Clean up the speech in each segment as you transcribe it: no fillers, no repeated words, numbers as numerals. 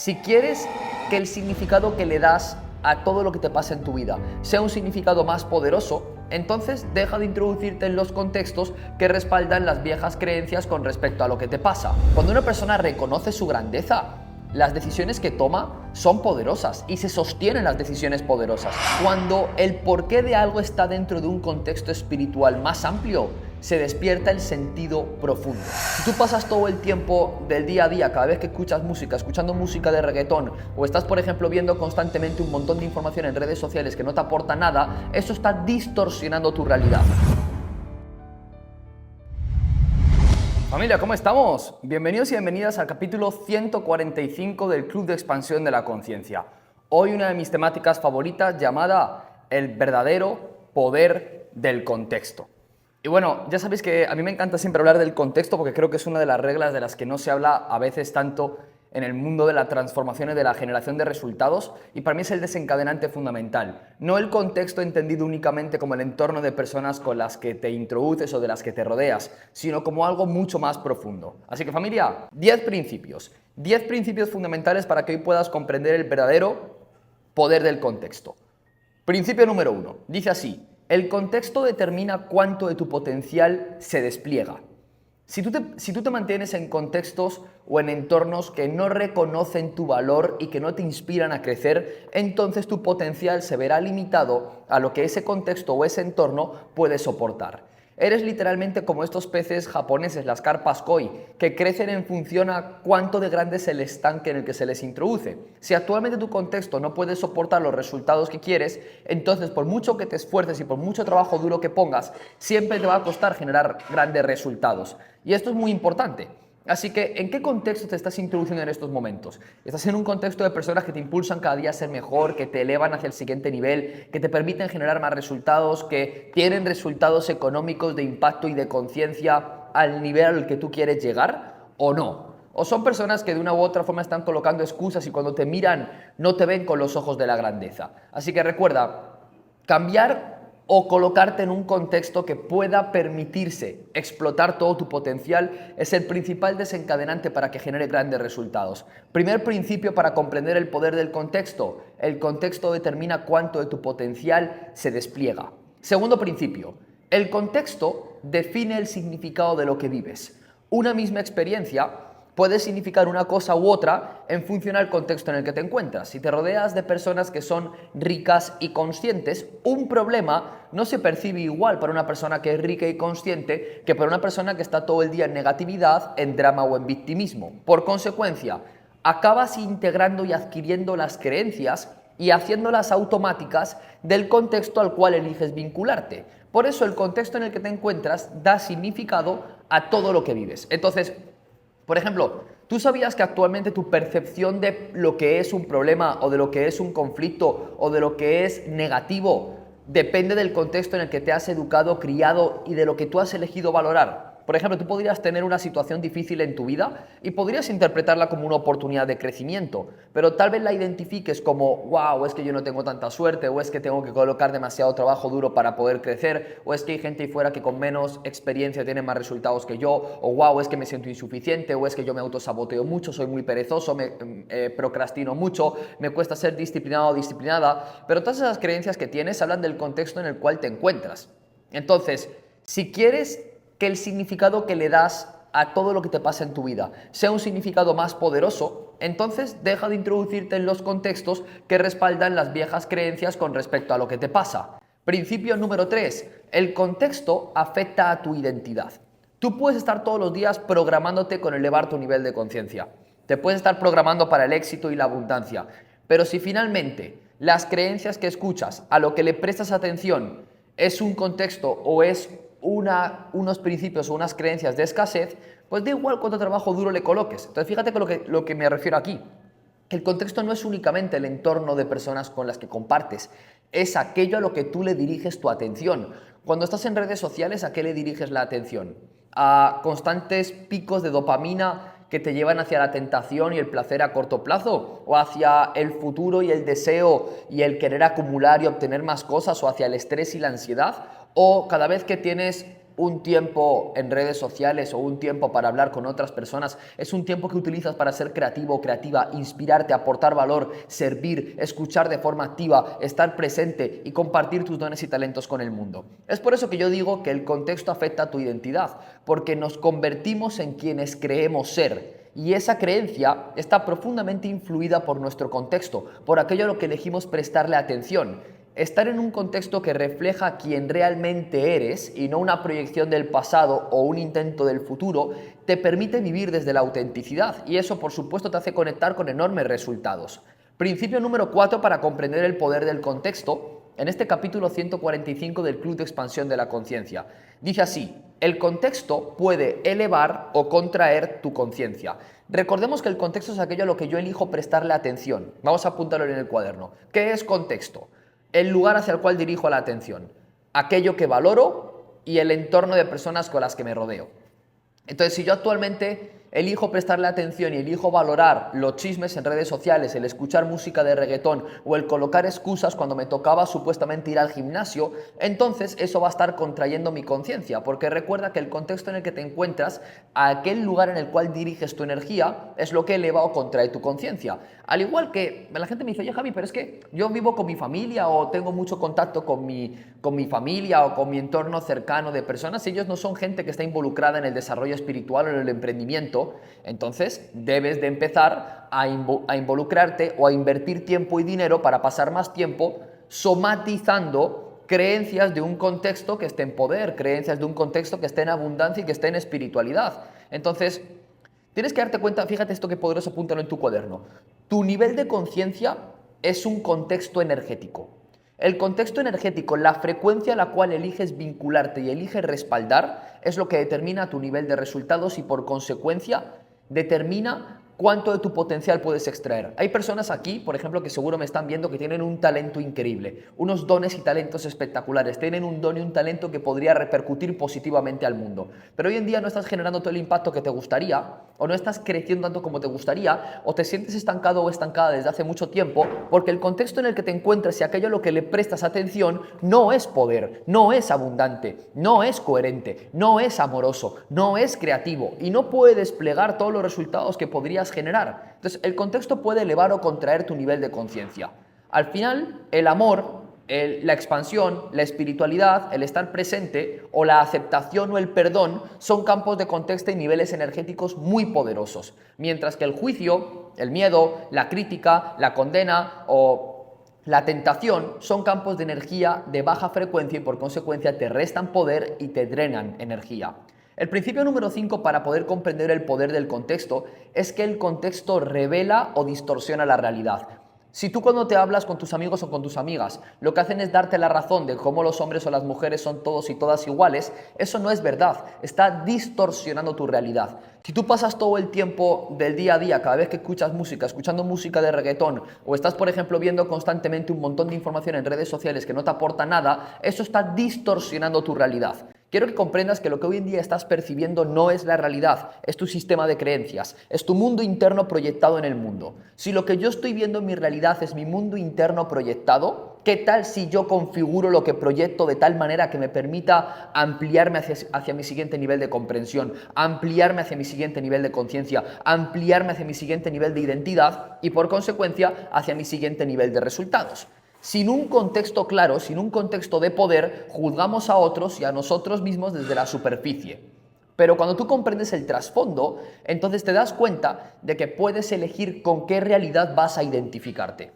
Si quieres que el significado que le das a todo lo que te pasa en tu vida sea un significado más poderoso, entonces deja de introducirte en los contextos que respaldan las viejas creencias con respecto a lo que te pasa. Cuando una persona reconoce su grandeza, las decisiones que toma son poderosas y se sostienen las decisiones poderosas. Cuando el porqué de algo está dentro de un contexto espiritual más amplio, se despierta el sentido profundo. Si tú pasas todo el tiempo del día a día, cada vez que escuchas música, escuchando música de reggaetón, o estás, por ejemplo, viendo constantemente un montón de información en redes sociales que no te aporta nada, eso está distorsionando tu realidad. Familia, ¿cómo estamos? Bienvenidos y bienvenidas al capítulo 145 del Club de Expansión de la Conciencia. Hoy una de mis temáticas favoritas llamada el verdadero poder del contexto. Y bueno, ya sabéis que a mí me encanta siempre hablar del contexto porque creo que es una de las reglas de las que no se habla a veces tanto en el mundo de la transformación y de la generación de resultados, y para mí es el desencadenante fundamental. No el contexto entendido únicamente como el entorno de personas con las que te introduces o de las que te rodeas, sino como algo mucho más profundo. Así que familia, 10 principios fundamentales para que hoy puedas comprender el verdadero poder del contexto. Principio número 1, dice así: el contexto determina cuánto de tu potencial se despliega. Si tú te mantienes en contextos o en entornos que no reconocen tu valor y que no te inspiran a crecer, entonces tu potencial se verá limitado a lo que ese contexto o ese entorno puede soportar. Eres literalmente como estos peces japoneses, las carpas koi, que crecen en función a cuánto de grande es el estanque en el que se les introduce. Si actualmente tu contexto no puede soportar los resultados que quieres, entonces por mucho que te esfuerces y por mucho trabajo duro que pongas, siempre te va a costar generar grandes resultados. Y esto es muy importante. Así que, ¿en qué contexto te estás introduciendo en estos momentos? ¿Estás en un contexto de personas que te impulsan cada día a ser mejor, que te elevan hacia el siguiente nivel, que te permiten generar más resultados, que tienen resultados económicos de impacto y de conciencia al nivel al que tú quieres llegar o no? ¿O son personas que de una u otra forma están colocando excusas y cuando te miran no te ven con los ojos de la grandeza? Así que recuerda, cambiar o colocarte en un contexto que pueda permitirse explotar todo tu potencial es el principal desencadenante para que genere grandes resultados. Primer principio para comprender el poder del contexto: el contexto determina cuánto de tu potencial se despliega. Segundo principio: el contexto define el significado de lo que vives. Una misma experiencia puede significar una cosa u otra en función al contexto en el que te encuentras. Si te rodeas de personas que son ricas y conscientes, un problema no se percibe igual para una persona que es rica y consciente que para una persona que está todo el día en negatividad, en drama o en victimismo. Por consecuencia, acabas integrando y adquiriendo las creencias y haciéndolas automáticas del contexto al cual eliges vincularte. Por eso el contexto en el que te encuentras da significado a todo lo que vives. Entonces, por ejemplo, ¿tú sabías que actualmente tu percepción de lo que es un problema o de lo que es un conflicto o de lo que es negativo depende del contexto en el que te has educado, criado y de lo que tú has elegido valorar? Por ejemplo, tú podrías tener una situación difícil en tu vida y podrías interpretarla como una oportunidad de crecimiento, pero tal vez la identifiques como wow, es que yo no tengo tanta suerte, o es que tengo que colocar demasiado trabajo duro para poder crecer, o es que hay gente ahí fuera que con menos experiencia tiene más resultados que yo, o wow, es que me siento insuficiente, o es que yo me autosaboteo mucho, soy muy perezoso, procrastino mucho, me cuesta ser disciplinado o disciplinada. Pero todas esas creencias que tienes hablan del contexto en el cual te encuentras. Entonces, si quieres que el significado que le das a todo lo que te pasa en tu vida sea un significado más poderoso, entonces deja de introducirte en los contextos que respaldan las viejas creencias con respecto a lo que te pasa. Principio número 3. El contexto afecta a tu identidad. Tú puedes estar todos los días programándote con elevar tu nivel de conciencia. Te puedes estar programando para el éxito y la abundancia. Pero si finalmente las creencias que escuchas, a lo que le prestas atención, es un contexto o es unos principios o unas creencias de escasez, pues da igual cuánto trabajo duro le coloques. Entonces fíjate con lo que me refiero aquí. El contexto no es únicamente el entorno de personas con las que compartes, es aquello a lo que tú le diriges tu atención. Cuando estás en redes sociales, ¿a qué le diriges la atención? ¿A constantes picos de dopamina que te llevan hacia la tentación y el placer a corto plazo? ¿O hacia el futuro y el deseo y el querer acumular y obtener más cosas? ¿O hacia el estrés y la ansiedad? ¿O cada vez que tienes un tiempo en redes sociales o un tiempo para hablar con otras personas, es un tiempo que utilizas para ser creativo o creativa, inspirarte, aportar valor, servir, escuchar de forma activa, estar presente y compartir tus dones y talentos con el mundo. Es por eso que yo digo que el contexto afecta a tu identidad, porque nos convertimos en quienes creemos ser. Y esa creencia está profundamente influida por nuestro contexto, por aquello a lo que elegimos prestarle atención. Estar en un contexto que refleja quién realmente eres y no una proyección del pasado o un intento del futuro, te permite vivir desde la autenticidad y eso, por supuesto, te hace conectar con enormes resultados. Principio número 4 para comprender el poder del contexto, en este capítulo 145 del Club de Expansión de la Conciencia. Dice así: el contexto puede elevar o contraer tu conciencia. Recordemos que el contexto es aquello a lo que yo elijo prestarle atención. Vamos a apuntarlo en el cuaderno. ¿Qué es contexto? El lugar hacia el cual dirijo la atención, aquello que valoro y el entorno de personas con las que me rodeo. Entonces, si yo actualmente elijo prestarle atención y elijo valorar los chismes en redes sociales, el escuchar música de reggaetón o el colocar excusas cuando me tocaba supuestamente ir al gimnasio, entonces eso va a estar contrayendo mi conciencia, porque recuerda que el contexto en el que te encuentras, aquel lugar en el cual diriges tu energía, es lo que eleva o contrae tu conciencia. Al igual que la gente me dice: oye, Javi, pero es que yo vivo con mi familia o tengo mucho contacto con mi familia o con mi entorno cercano de personas, y ellos no son gente que está involucrada en el desarrollo espiritual o en el emprendimiento. Entonces debes de empezar a involucrarte o a invertir tiempo y dinero para pasar más tiempo somatizando creencias de un contexto que esté en poder, creencias de un contexto que esté en abundancia y que esté en espiritualidad. Entonces, tienes que darte cuenta, fíjate esto que poderoso, apúntalo en tu cuaderno. Tu nivel de conciencia es un contexto energético. El contexto energético, la frecuencia a la cual eliges vincularte y eliges respaldar, es lo que determina tu nivel de resultados y por consecuencia determina cuánto de tu potencial puedes extraer. Hay personas aquí, por ejemplo, que seguro me están viendo, que tienen un talento increíble, unos dones y talentos espectaculares, tienen un don y un talento que podría repercutir positivamente al mundo. Pero hoy en día no estás generando todo el impacto que te gustaría, o no estás creciendo tanto como te gustaría, o te sientes estancado o estancada desde hace mucho tiempo, porque el contexto en el que te encuentras y aquello a lo que le prestas atención no es poder, no es abundante, no es coherente, no es amoroso, no es creativo y no puede desplegar todos los resultados que podrías generar. Entonces, el contexto puede elevar o contraer tu nivel de conciencia. Al final, el amor, la expansión, la espiritualidad, el estar presente o la aceptación o el perdón son campos de contexto y niveles energéticos muy poderosos, mientras que el juicio, el miedo, la crítica, la condena o la tentación son campos de energía de baja frecuencia y por consecuencia te restan poder y te drenan energía. El principio número 5 para poder comprender el poder del contexto es que el contexto revela o distorsiona la realidad. Si tú cuando te hablas con tus amigos o con tus amigas lo que hacen es darte la razón de cómo los hombres o las mujeres son todos y todas iguales, eso no es verdad, está distorsionando tu realidad. Si tú pasas todo el tiempo del día a día, cada vez que escuchas música, escuchando música de reggaetón, o estás, por ejemplo, viendo constantemente un montón de información en redes sociales que no te aporta nada, eso está distorsionando tu realidad. Quiero que comprendas que lo que hoy en día estás percibiendo no es la realidad, es tu sistema de creencias, es tu mundo interno proyectado en el mundo. Si lo que yo estoy viendo en mi realidad es mi mundo interno proyectado, ¿qué tal si yo configuro lo que proyecto de tal manera que me permita ampliarme hacia mi siguiente nivel de comprensión, ampliarme hacia mi siguiente nivel de conciencia, ampliarme hacia mi siguiente nivel de identidad y por consecuencia hacia mi siguiente nivel de resultados? Sin un contexto claro, sin un contexto de poder, juzgamos a otros y a nosotros mismos desde la superficie. Pero cuando tú comprendes el trasfondo, entonces te das cuenta de que puedes elegir con qué realidad vas a identificarte.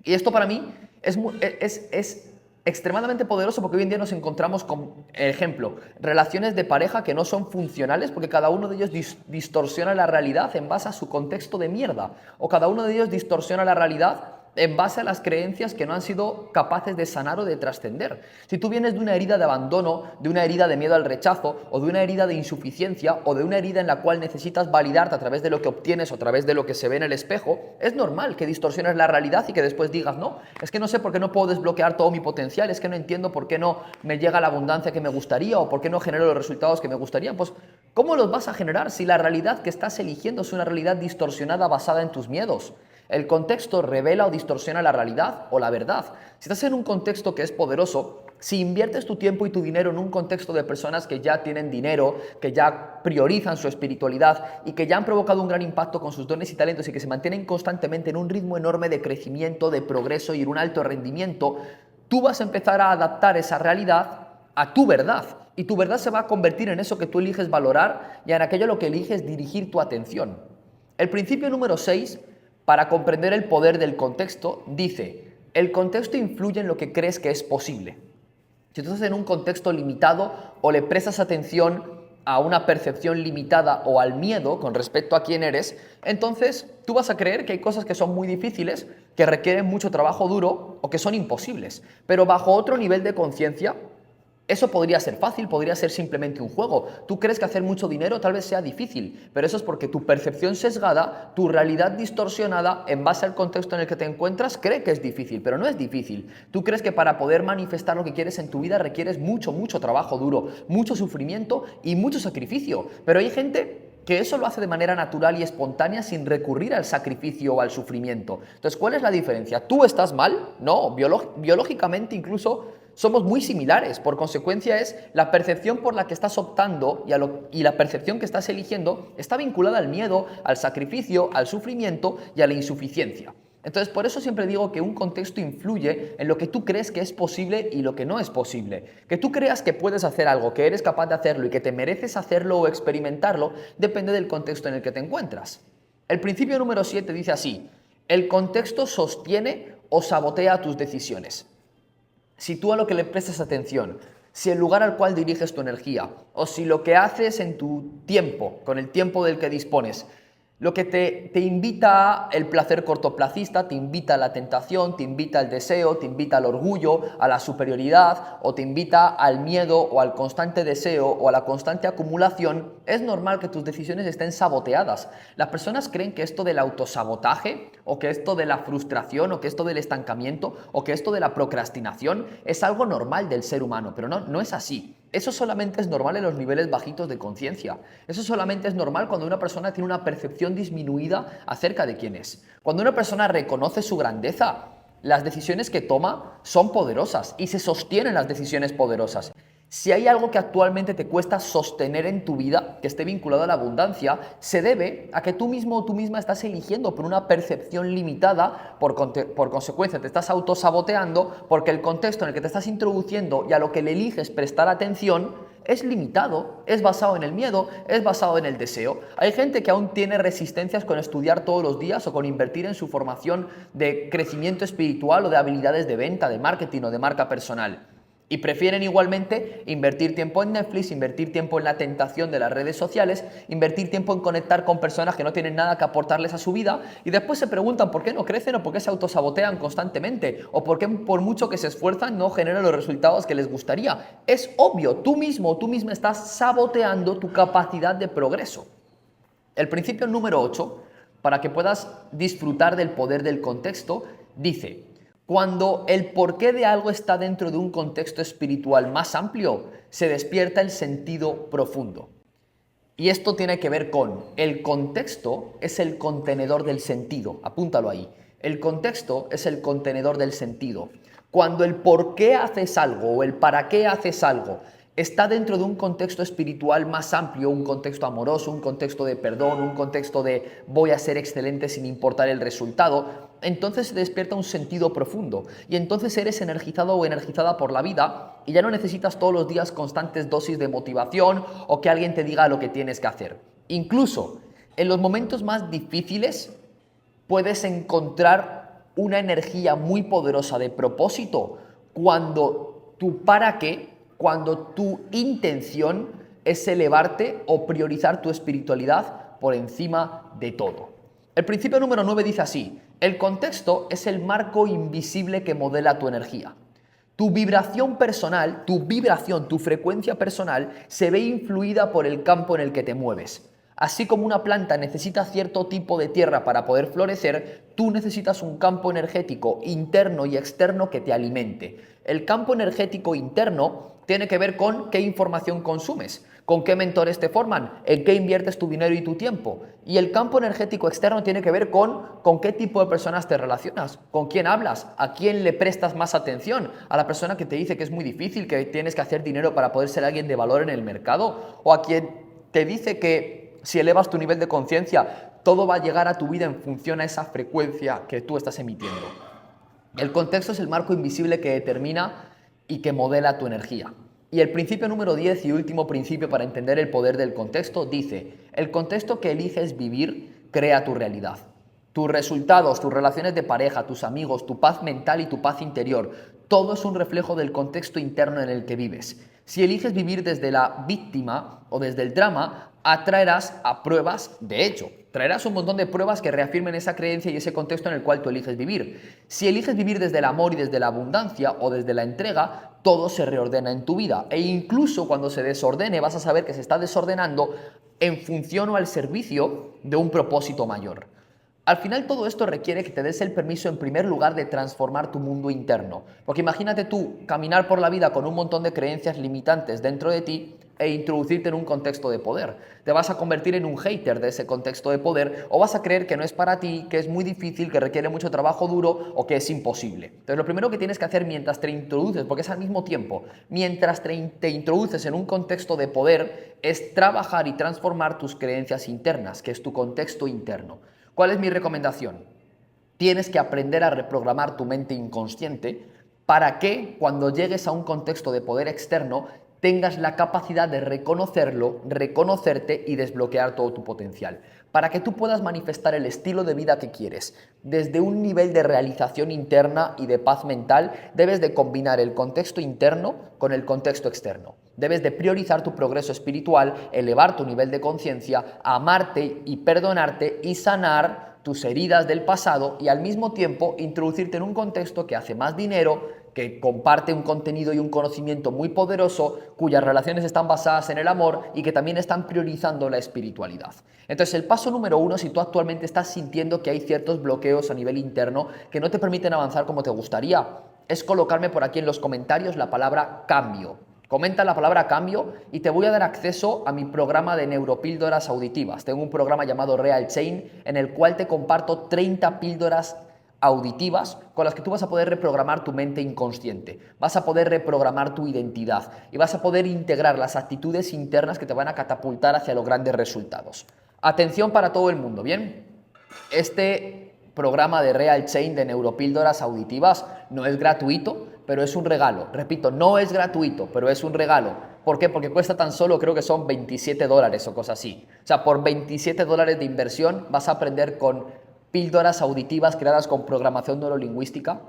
Y esto para mí es extremadamente poderoso porque hoy en día nos encontramos con, ejemplo, relaciones de pareja que no son funcionales porque cada uno de ellos distorsiona la realidad en base a su contexto de mierda. O cada uno de ellos distorsiona la realidad en base a las creencias que no han sido capaces de sanar o de trascender. Si tú vienes de una herida de abandono, de una herida de miedo al rechazo, o de una herida de insuficiencia, o de una herida en la cual necesitas validarte a través de lo que obtienes o a través de lo que se ve en el espejo, es normal que distorsiones la realidad y que después digas, no, es que no sé por qué no puedo desbloquear todo mi potencial, es que no entiendo por qué no me llega la abundancia que me gustaría o por qué no genero los resultados que me gustarían. Pues, ¿cómo los vas a generar si la realidad que estás eligiendo es una realidad distorsionada basada en tus miedos? El contexto revela o distorsiona la realidad o la verdad. Si estás en un contexto que es poderoso, si inviertes tu tiempo y tu dinero en un contexto de personas que ya tienen dinero, que ya priorizan su espiritualidad y que ya han provocado un gran impacto con sus dones y talentos y que se mantienen constantemente en un ritmo enorme de crecimiento, de progreso y en un alto rendimiento, tú vas a empezar a adaptar esa realidad a tu verdad. Y tu verdad se va a convertir en eso que tú eliges valorar y en aquello a lo que eliges dirigir tu atención. El principio número 6, para comprender el poder del contexto, dice: el contexto influye en lo que crees que es posible. Si tú estás en un contexto limitado o le prestas atención a una percepción limitada o al miedo con respecto a quién eres, entonces tú vas a creer que hay cosas que son muy difíciles, que requieren mucho trabajo duro o que son imposibles. Pero bajo otro nivel de conciencia, eso podría ser fácil, podría ser simplemente un juego. Tú crees que hacer mucho dinero tal vez sea difícil, pero eso es porque tu percepción sesgada, tu realidad distorsionada en base al contexto en el que te encuentras, cree que es difícil, pero no es difícil. Tú crees que para poder manifestar lo que quieres en tu vida requieres mucho, mucho trabajo duro, mucho sufrimiento y mucho sacrificio. Pero hay gente que eso lo hace de manera natural y espontánea sin recurrir al sacrificio o al sufrimiento. Entonces, ¿cuál es la diferencia? ¿Tú estás mal? No, biológicamente incluso somos muy similares. Por consecuencia es la percepción por la que estás optando y la percepción que estás eligiendo está vinculada al miedo, al sacrificio, al sufrimiento y a la insuficiencia. Entonces, por eso siempre digo que un contexto influye en lo que tú crees que es posible y lo que no es posible. Que tú creas que puedes hacer algo, que eres capaz de hacerlo y que te mereces hacerlo o experimentarlo, depende del contexto en el que te encuentras. El principio número 7 dice así: el contexto sostiene o sabotea tus decisiones. Si tú a lo que le prestas atención, si el lugar al cual diriges tu energía, o si lo que haces en tu tiempo, con el tiempo del que dispones, lo que te invita el placer cortoplacista, te invita a la tentación, te invita al deseo, te invita al orgullo, a la superioridad, o te invita al miedo o al constante deseo o a la constante acumulación, es normal que tus decisiones estén saboteadas. Las personas creen que esto del autosabotaje, o que esto de la frustración, o que esto del estancamiento, o que esto de la procrastinación es algo normal del ser humano, pero no es así. Eso solamente es normal en los niveles bajitos de conciencia. Eso solamente es normal cuando una persona tiene una percepción disminuida acerca de quién es. Cuando una persona reconoce su grandeza, las decisiones que toma son poderosas y se sostienen las decisiones poderosas. Si hay algo que actualmente te cuesta sostener en tu vida, que esté vinculado a la abundancia, se debe a que tú mismo o tú misma estás eligiendo por una percepción limitada, por consecuencia te estás autosaboteando, porque el contexto en el que te estás introduciendo y a lo que le eliges prestar atención es limitado, es basado en el miedo, es basado en el deseo. Hay gente que aún tiene resistencias con estudiar todos los días o con invertir en su formación de crecimiento espiritual o de habilidades de venta, de marketing o de marca personal. Y prefieren igualmente invertir tiempo en Netflix, invertir tiempo en la tentación de las redes sociales, invertir tiempo en conectar con personas que no tienen nada que aportarles a su vida y después se preguntan por qué no crecen o por qué se autosabotean constantemente o por qué por mucho que se esfuerzan no generan los resultados que les gustaría. Es obvio, tú mismo o tú misma estás saboteando tu capacidad de progreso. El principio número 8, para que puedas disfrutar del poder del contexto, dice: cuando el porqué de algo está dentro de un contexto espiritual más amplio, se despierta el sentido profundo. Y esto tiene que ver con el contexto es el contenedor del sentido. Apúntalo ahí. El contexto es el contenedor del sentido. Cuando el por qué haces algo o el para qué haces algo está dentro de un contexto espiritual más amplio, un contexto amoroso, un contexto de perdón, un contexto de voy a ser excelente sin importar el resultado, entonces se despierta un sentido profundo y entonces eres energizado o energizada por la vida y ya no necesitas todos los días constantes dosis de motivación o que alguien te diga lo que tienes que hacer. Incluso en los momentos más difíciles puedes encontrar una energía muy poderosa de propósito cuando tu para qué, cuando tu intención es elevarte o priorizar tu espiritualidad por encima de todo. El principio número 9 dice así: el contexto es el marco invisible que modela tu energía. Tu vibración personal, tu frecuencia personal se ve influida por el campo en el que te mueves. Así como una planta necesita cierto tipo de tierra para poder florecer, tú necesitas un campo energético interno y externo que te alimente. El campo energético interno tiene que ver con qué información consumes, con qué mentores te forman, en qué inviertes tu dinero y tu tiempo. Y el campo energético externo tiene que ver con qué tipo de personas te relacionas, con quién hablas, a quién le prestas más atención, a la persona que te dice que es muy difícil, que tienes que hacer dinero para poder ser alguien de valor en el mercado, o a quien te dice que si elevas tu nivel de conciencia, todo va a llegar a tu vida en función a esa frecuencia que tú estás emitiendo. El contexto es el marco invisible que determina y que modela tu energía. Y el principio número 10 y último principio para entender el poder del contexto dice: el contexto que eliges vivir crea tu realidad. Tus resultados, tus relaciones de pareja, tus amigos, tu paz mental y tu paz interior, todo es un reflejo del contexto interno en el que vives. Si eliges vivir desde la víctima o desde el drama, atraerás a pruebas de hecho. Traerás un montón de pruebas que reafirmen esa creencia y ese contexto en el cual tú eliges vivir. Si eliges vivir desde el amor y desde la abundancia o desde la entrega, todo se reordena en tu vida. E incluso cuando se desordene, vas a saber que se está desordenando en función o al servicio de un propósito mayor. Al final todo esto requiere que te des el permiso en primer lugar de transformar tu mundo interno. Porque imagínate tú caminar por la vida con un montón de creencias limitantes dentro de ti e introducirte en un contexto de poder. Te vas a convertir en un hater de ese contexto de poder o vas a creer que no es para ti, que es muy difícil, que requiere mucho trabajo duro o que es imposible. Entonces lo primero que tienes que hacer mientras te introduces, porque es al mismo tiempo, mientras te introduces en un contexto de poder, es trabajar y transformar tus creencias internas, que es tu contexto interno. ¿Cuál es mi recomendación? Tienes que aprender a reprogramar tu mente inconsciente para que cuando llegues a un contexto de poder externo tengas la capacidad de reconocerlo, reconocerte y desbloquear todo tu potencial. Para que tú puedas manifestar el estilo de vida que quieres, desde un nivel de realización interna y de paz mental, debes de combinar el contexto interno con el contexto externo. Debes de priorizar tu progreso espiritual, elevar tu nivel de conciencia, amarte y perdonarte y sanar tus heridas del pasado y al mismo tiempo introducirte en un contexto que hace más dinero, que comparte un contenido y un conocimiento muy poderoso, cuyas relaciones están basadas en el amor y que también están priorizando la espiritualidad. Entonces, el paso número 1, si tú actualmente estás sintiendo que hay ciertos bloqueos a nivel interno que no te permiten avanzar como te gustaría, es colocarme por aquí en los comentarios la palabra cambio. Comenta la palabra cambio y te voy a dar acceso a mi programa de neuropíldoras auditivas. Tengo un programa llamado Real Chain en el cual te comparto 30 píldoras auditivas con las que tú vas a poder reprogramar tu mente inconsciente, vas a poder reprogramar tu identidad y vas a poder integrar las actitudes internas que te van a catapultar hacia los grandes resultados. Atención para todo el mundo, ¿bien? Este programa de Real Chain de neuropíldoras auditivas no es gratuito, pero es un regalo. Repito, no es gratuito, pero es un regalo. ¿Por qué? Porque cuesta tan solo, creo que son $27 o cosas así. O sea, por $27 de inversión vas a aprender con píldoras auditivas creadas con programación neurolingüística,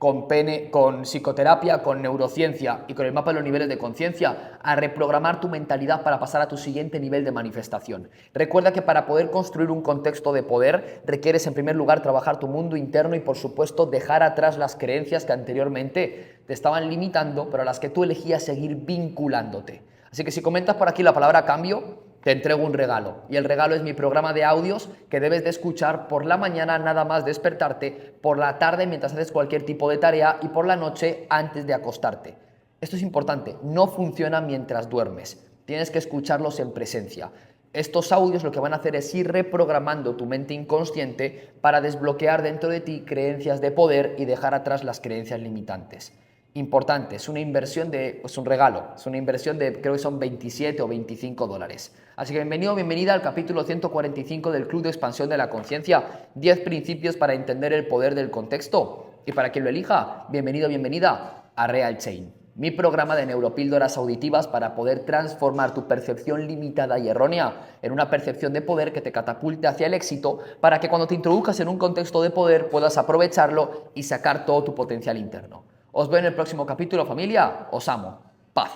con psicoterapia, con neurociencia y con el mapa de los niveles de conciencia, a reprogramar tu mentalidad para pasar a tu siguiente nivel de manifestación. Recuerda que para poder construir un contexto de poder requieres en primer lugar trabajar tu mundo interno y por supuesto dejar atrás las creencias que anteriormente te estaban limitando, pero a las que tú elegías seguir vinculándote. Así que si comentas por aquí la palabra cambio, te entrego un regalo y el regalo es mi programa de audios que debes de escuchar por la mañana nada más despertarte, por la tarde mientras haces cualquier tipo de tarea y por la noche antes de acostarte. Esto es importante, no funciona mientras duermes, tienes que escucharlos en presencia. Estos audios lo que van a hacer es ir reprogramando tu mente inconsciente para desbloquear dentro de ti creencias de poder y dejar atrás las creencias limitantes. Importante, es una inversión es un regalo, es una inversión de creo que son 27 o $25. Así que bienvenido, bienvenida al capítulo 145 del Club de Expansión de la Conciencia, 10 principios para entender el poder del contexto. Y para quien lo elija, bienvenido, bienvenida a Real Chain, mi programa de neuropíldoras auditivas para poder transformar tu percepción limitada y errónea en una percepción de poder que te catapulte hacia el éxito para que cuando te introduzcas en un contexto de poder puedas aprovecharlo y sacar todo tu potencial interno. Os veo en el próximo capítulo, familia. Os amo. Paz.